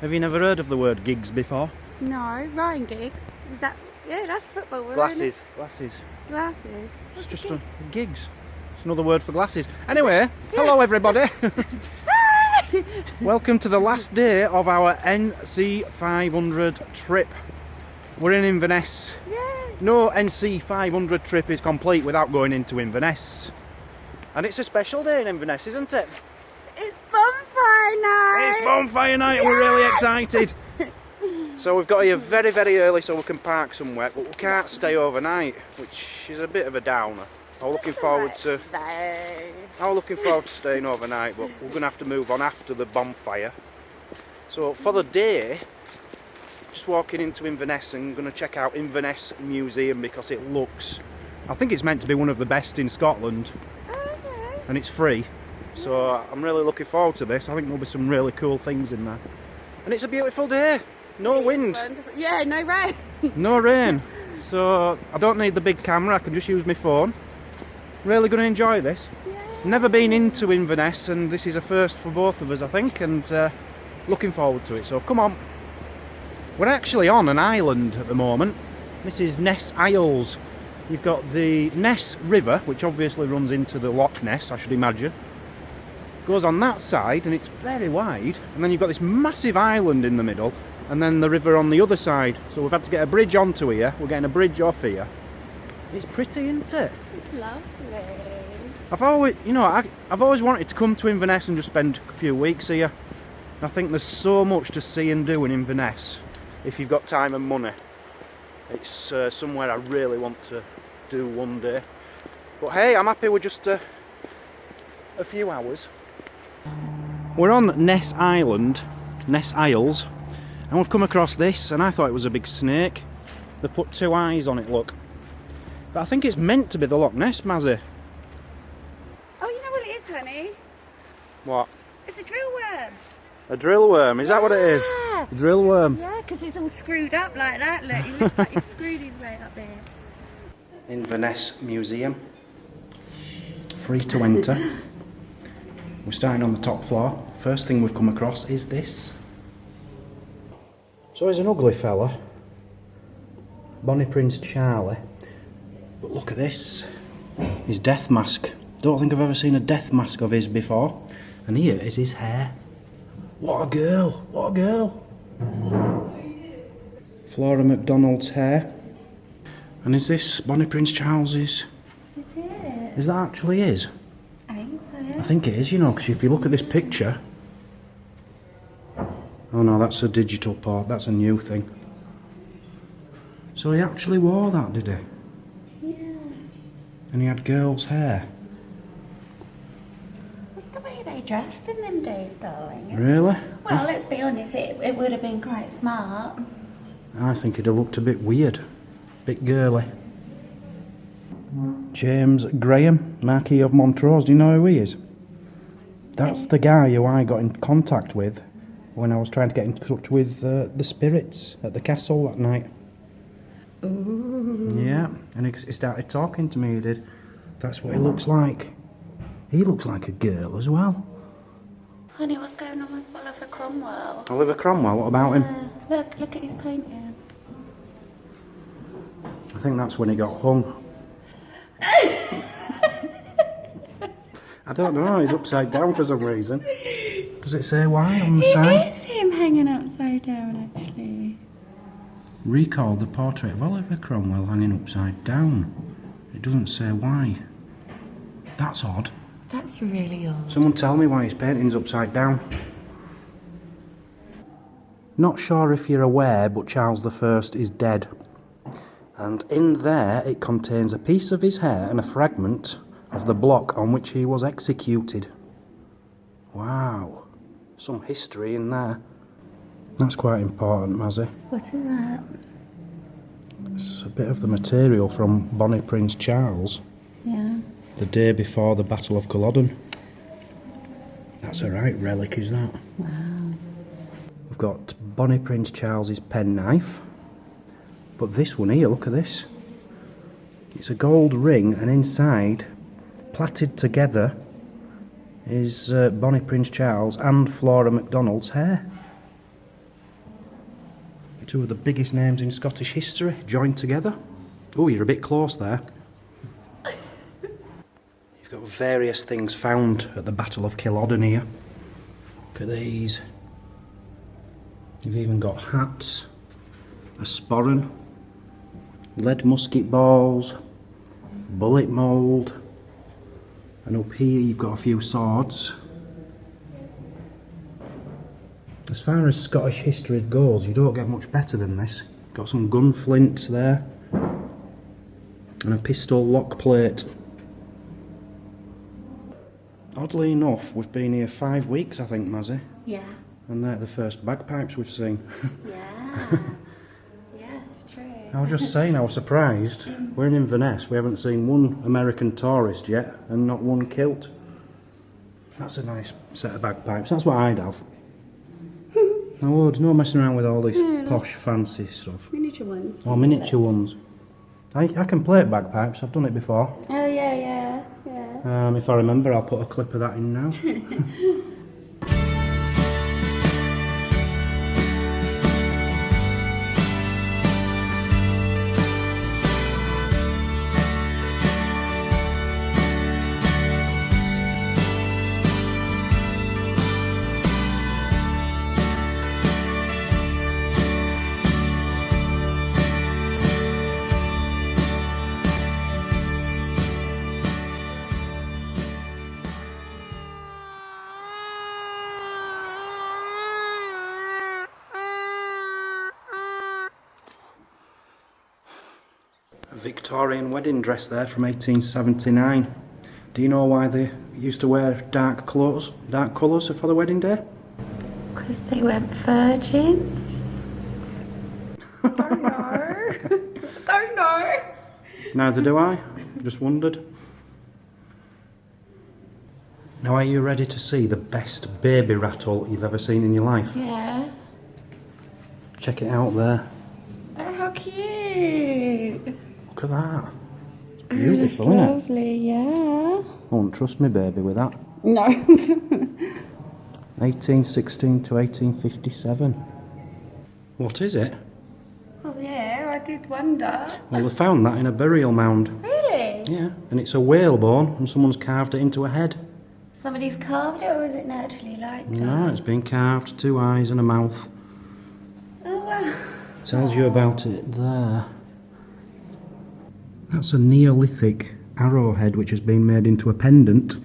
Have you never heard of the word gigs before? No, Ryan Giggs. Is that? Yeah, that's football. Glasses. Glasses. It's just gigs. It's another word for glasses. Anyway, hello everybody. Welcome to the last day of our NC 500 trip. We're in Inverness. Yay. No NC 500 trip is complete without going into Inverness. And it's a special day in Inverness, isn't it? It's bonfire night. It's bonfire night. Yes. We're really excited. So we've got here very, very early so we can park somewhere, but we can't stay overnight, which is a bit of a downer. I'm looking forward to staying overnight, but we're going to have to move on after the bonfire. So for the day, just walking into Inverness and going to check out Inverness Museum because it looks, I think it's meant to be one of the best in Scotland. Okay. And it's free. So I'm really looking forward to this. I think there'll be some really cool things in there. And it's a beautiful day. No wind. Yeah, no rain. No rain. So I don't need the big camera, I can just use my phone. Really going to enjoy this. Yeah. Never been into Inverness and this is a first for both of us, I think, and looking forward to it. So come on. We're actually on an island at the moment. This is Ness Isles. You've got the Ness River, which obviously runs into the Loch Ness, I should imagine. Goes on that side and it's very wide, and then you've got this massive island in the middle and then the river on the other side. So we've had to get a bridge onto here. We're getting a bridge off here. It's pretty, isn't it? It's lovely. I've always wanted to come to Inverness and just spend a few weeks here. I think there's so much to see and do in Inverness if you've got time and money. It's somewhere I really want to do one day. But hey, I'm happy with just a few hours. We're on Ness Island, Ness Isles, and we've come across this, and I thought it was a big snake. They've put two eyes on it, look. But I think it's meant to be the Loch Ness, Mazzy. Oh, you know what it is, honey? What? It's a drill worm. A drill worm, is that what it is? A drill worm? Yeah, because it's all screwed up like that. Look, he looks like he's screwed his way up there. Inverness Museum. Free to enter. We're starting on the top floor. First thing we've come across is this. So he's an ugly fella. Bonnie Prince Charlie. But look at this. His death mask. Don't think I've ever seen a death mask of his before. And here is his hair. What a girl! What a girl! Flora MacDonald's hair. And is this Bonnie Prince Charles's? It is. Is that actually his? I think so. I think it is, you know, because if you look at this picture... Oh no, that's a digital part, that's a new thing. So he actually wore that, did he? Yeah. And he had girl's hair. That's the way they dressed in them days, darling. Really? Well, let's be honest, it would have been quite smart. I think it'd have looked a bit weird. Bit girly. James Graham, Marquis of Montrose, do you know who he is? That's the guy who I got in contact with when I was trying to get in touch with the spirits at the castle that night. Ooh. Yeah, and he started talking to me, he did. That's what he looks like. He looks like a girl as well. Honey, what's going on with Oliver Cromwell? Oliver Cromwell, what about him? Look at his painting. I think that's when he got hung. I don't know, he's upside down for some reason. Does it say why on the side? It is him hanging upside down, actually. Recalled the portrait of Oliver Cromwell hanging upside down. It doesn't say why. That's odd. That's really odd. Someone tell me why his painting's upside down. Not sure if you're aware, but Charles I is dead. And in there it contains a piece of his hair and a fragment of the block on which he was executed. Wow. Some history in there. That's quite important, Mazzy. What is that? It's a bit of the material from Bonnie Prince Charles. Yeah. The day before the Battle of Culloden. That's a right relic, is that? Wow. We've got Bonnie Prince Charles's penknife. But this one here, look at this. It's a gold ring, and inside, plaited together, is Bonnie Prince Charles and Flora MacDonald's hair. Two of the biggest names in Scottish history joined together. Oh, you're a bit close there. You've got various things found at the Battle of Culloden here. Look at these. You've even got hats, a sporran, lead musket balls, bullet mould, and up here you've got a few swords. As far as Scottish history goes, you don't get much better than this. Got some gun flints there, and a pistol lock plate. Oddly enough, we've been here 5 weeks, I think, Mazzy. Yeah. And they're the first bagpipes we've seen. Yeah. Yeah, it's true. I was just saying, I was surprised. We're in Inverness, we haven't seen one American tourist yet, and not one kilt. That's a nice set of bagpipes, that's what I'd have. I would, no messing around with all this posh fancy stuff. Miniature ones. Or miniature ones. I can play bagpipes, I've done it before. Oh yeah. If I remember, I'll put a clip of that in now. A Victorian wedding dress there from 1879. Do you know why they used to wear dark colours for the wedding day? Because they weren't virgins. Don't know. Don't know. Neither do I. Just wondered. Now, are you ready to see the best baby rattle you've ever seen in your life? Yeah. Check it out there. Oh, how cute. Look at that. Beautiful, isn't it? Lovely, yeah. I won't trust me baby with that. No. 1816 to 1857. What is it? Oh yeah, I did wonder. Well, they found that in a burial mound. Really? Yeah, and it's a whalebone and someone's carved it into a head. Somebody's carved it, or is it naturally like that? No, it's been carved, 2 eyes and a mouth. Oh wow. Tells you about it there. That's a Neolithic arrowhead which has been made into a pendant,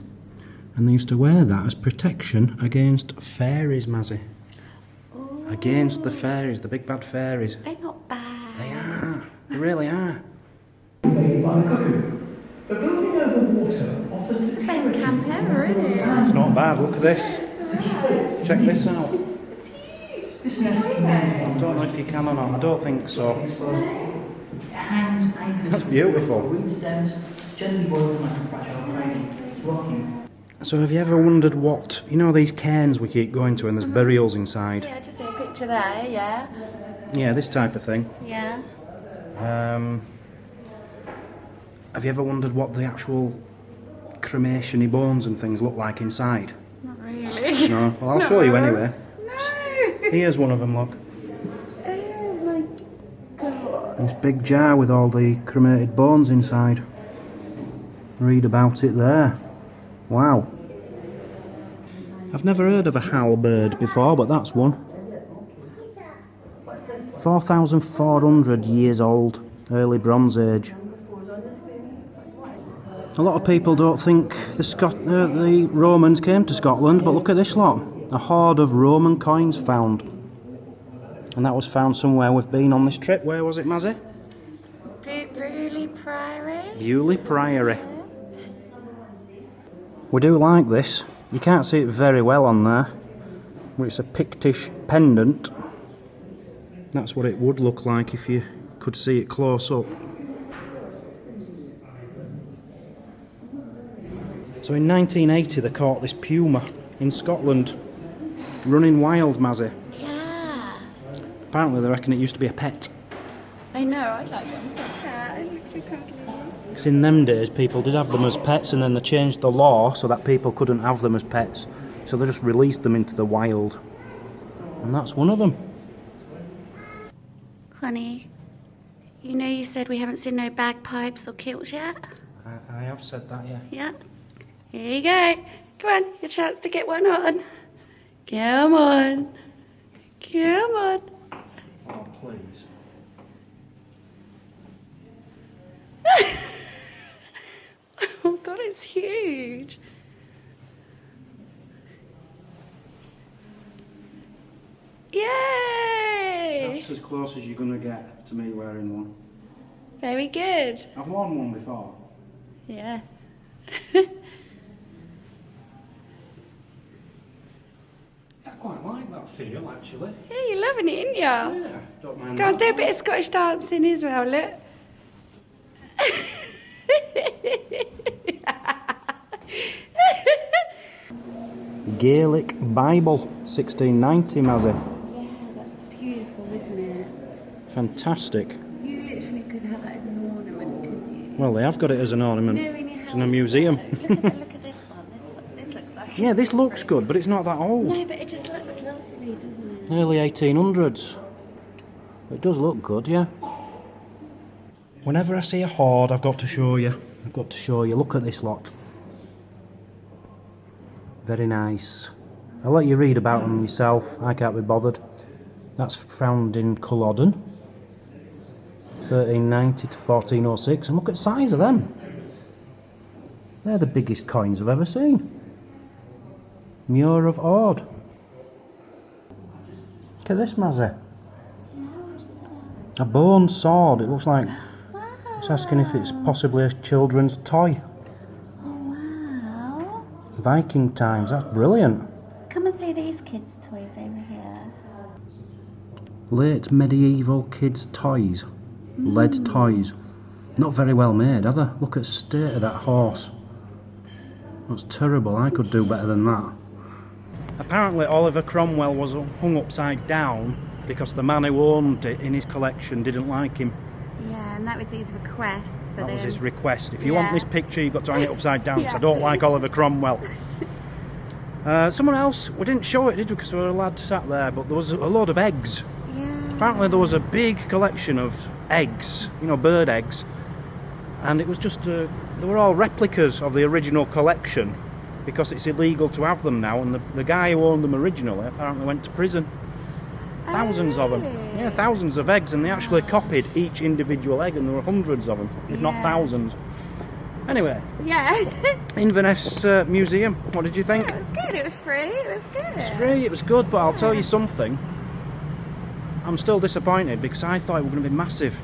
and they used to wear that as protection against fairies, Mazzy. Ooh. Against the fairies, the big bad fairies. They're not bad. They are, they really are. By the cuckoo. But building over water offers It's the best camp ever, isn't it? It's not bad, look at this. Check this out. It's huge. This nest remains I don't know if you can or not, I don't think so. hands anchored. That's beautiful. Green stems, gently woven like a fragile cradle. It's rocking. So have you ever wondered what, you know these cairns we keep going to and there's burials inside? Yeah, just see a picture there, yeah. Yeah, this type of thing. Yeah. Have you ever wondered what the actual cremation-y bones and things look like inside? Not really. No? Well, I'll show you anyway. No. Here's one of them, look. Oh my god. This big jar with all the cremated bones inside. Read about it there. Wow. I've never heard of a halberd before, but that's one. 4,400 years old, early Bronze Age. A lot of people don't think the Romans came to Scotland, but look at this lot. A hoard of Roman coins found. And that was found somewhere we've been on this trip. Where was it, Mazzy? Really Priory? Bewley Priory. We do like this. You can't see it very well on there, but it's a Pictish pendant. That's what it would look like if you could see it close up. So in 1980 they caught this puma in Scotland, running wild, Mazzy. Yeah. Apparently they reckon it used to be a pet. I know, I'd like one for a cat. It looks so cuddly. Because in them days people did have them as pets, and then they changed the law so that people couldn't have them as pets. So they just released them into the wild. And that's one of them. honey. You know you said we haven't seen no bagpipes or kilts yet? I have said that, yeah. Yeah. Here you go. Come on, your chance to get one on. Come on. Come on. Oh, please. Oh God, it's huge. Yay! That's as close as you're going to get to me wearing one. Very good. I've worn one before. Yeah. I quite like that feel, actually. Yeah, you're loving it, ain't ya? Yeah, don't mind Go on, that. do a bit of Scottish dancing as well, look. Gaelic Bible, 1690, Mazzy. Yeah, that's beautiful, isn't it? Fantastic. You literally could have that as an ornament, couldn't you? Well, they have got it as an ornament. You know, in your It's in a house, museum. Look at this one. This looks like. Yeah, this looks good, but it's not that old. No, but it just looks lovely, doesn't it? Early 1800s. It does look good, yeah. Whenever I see a hoard, I've got to show you. I've got to show you. Look at this lot. Very nice. I'll let you read about them yourself. I can't be bothered. That's found in Culloden, 1390 to 1406. And look at the size of them. They're the biggest coins I've ever seen. Muir of Ord. Look at this, Mazzy. A bone sword. It looks like it's asking if it's possibly a children's toy. Wow. Viking times. That's brilliant. Come and see these kids' toys over here. Late medieval kids' toys. Lead toys. Not very well made, are they? Look at the state of that horse. That's terrible. I could do better than that. Apparently Oliver Cromwell was hung upside down because the man who owned it in his collection didn't like him. Yeah, and that was his request for That them. was his request. If you Yeah. want this picture, you've got to hang it upside down, Yeah. so I don't like Oliver Cromwell. Someone else, we didn't show it, did we? Because there were a lad sat there, but there was a load of eggs. Yeah. Apparently there was a big collection of eggs, you know, bird eggs, and it was just, they were all replicas of the original collection because it's illegal to have them now, and the guy who owned them originally apparently went to prison. Thousands of them. really? Yeah, thousands of eggs, and they actually copied each individual egg, and there were hundreds of them, if not Yeah. thousands. Anyway, Yeah. Inverness Museum, what did you think? It was good. It was free. It was good. It's free, it was good, but I'll tell you something. I'm still disappointed because I thought it was going to be massive.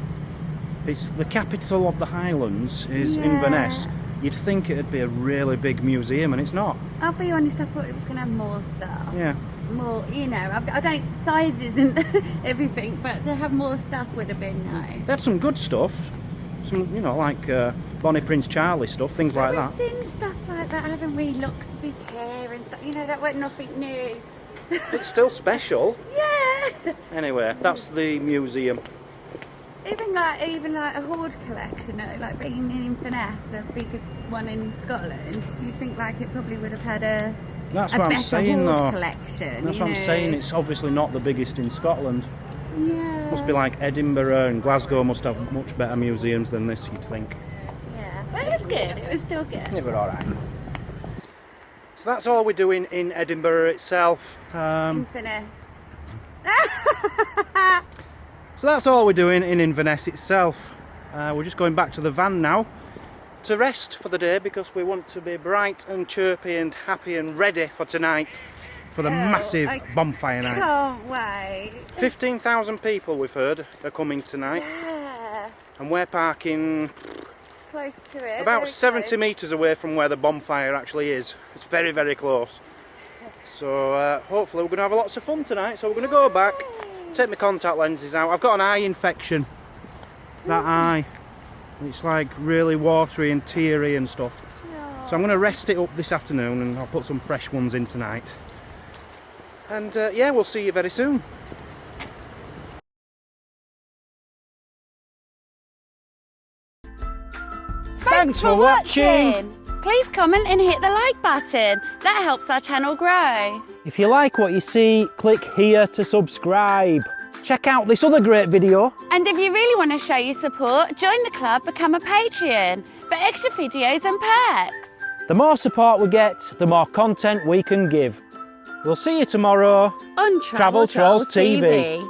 It's the capital of the Highlands is Yeah. Inverness. You'd think it'd be a really big museum, and it's not. I'll be honest. I thought it was going to have more stuff. Yeah. More, you know. I don't. Size isn't everything, but to have more stuff would have been nice. They had some good stuff. Some, you know, like Bonnie Prince Charlie stuff, things like We've that. seen stuff like that, haven't we? Locks of his hair and stuff. You know, that wasn't nothing new. It's still special. Yeah. Anyway, that's the museum. Even like a hoard collection, like being in Inverness, the biggest one in Scotland, you'd think like it probably would have had a That's a what I'm better saying, hoard though. collection. That's you what I'm know. saying. It's obviously not the biggest in Scotland. Yeah. Must be like Edinburgh and Glasgow must have much better museums than this, you'd think. Yeah, but it was good. It was still good. Yeah, but alright. So that's all we're doing in Edinburgh itself. Inverness. So that's all we're doing in Inverness itself. We're just going back to the van now to rest for the day because we want to be bright and chirpy and happy and ready for tonight for the massive I bonfire night. Can't wait. 15,000 people, we've heard, are coming tonight, Yeah. and we're parking Close to it. about very 70 close. metres away from where the bonfire actually is. It's very, very close. So hopefully we're going to have lots of fun tonight. So we're going to go back, take my contact lenses out. I've got an eye infection. That eye. It's like really watery and teary and stuff. So I'm going to rest it up this afternoon and I'll put some fresh ones in tonight. And yeah, we'll see you very soon. Thanks for watching. Please comment and hit the like button. That helps our channel grow. If you like what you see, click here to subscribe. check out this other great video. And if you really want to show your support, join the club, become a Patreon for extra videos and perks. The more support we get, the more content we can give. We'll see you tomorrow On Travel Trolls TV.